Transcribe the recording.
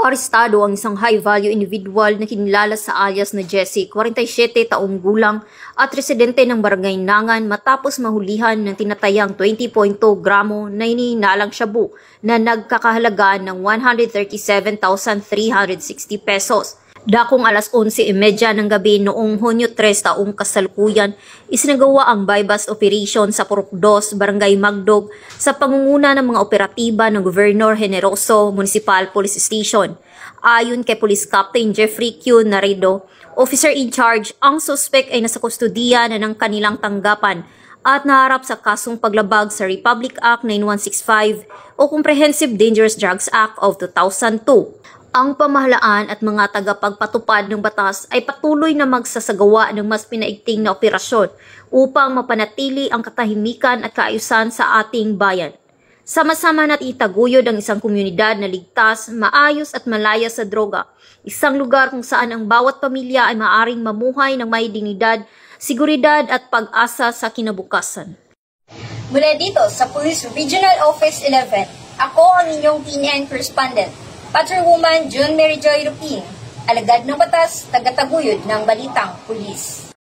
Arestado ang isang high-value individual na kinilala sa alias na Jessie, 47 taong gulang at residente ng Barangay Nangan matapos mahulihan ng tinatayang 20.2 gramo na inihinalang shabu na nagkakahalaga ng 137,360 pesos. Dakong alas 11:30 ng gabi noong Hunyo 3 taong kasalukuyan, isinagawa ang buy-bust operation sa Purok 2, Barangay Magdog sa pangunguna ng mga operatiba ng Gobernador Generoso Municipal Police Station. Ayon kay Police Captain Jeffrey Q. Naredo, officer in charge, ang suspect ay nasa kustudiya na ng kanilang tanggapan at naharap sa kasong paglabag sa Republic Act 9165 o Comprehensive Dangerous Drugs Act of 2002. Ang pamahalaan at mga tagapagpatupad ng batas ay patuloy na magsasagawa ng mas pinaigting na operasyon upang mapanatili ang katahimikan at kaayusan sa ating bayan. Sama-sama natin itaguyod ang isang komunidad na ligtas, maayos at malaya sa droga. Isang lugar kung saan ang bawat pamilya ay maaring mamuhay ng may dignidad, seguridad at pag-asa sa kinabukasan. Mula dito sa Police Regional Office 11, ako ang inyong PNN correspondent, Patrolwoman June Mary Joy Rupin, alagad ng batas, tagataguyod ng Balitang Pulis.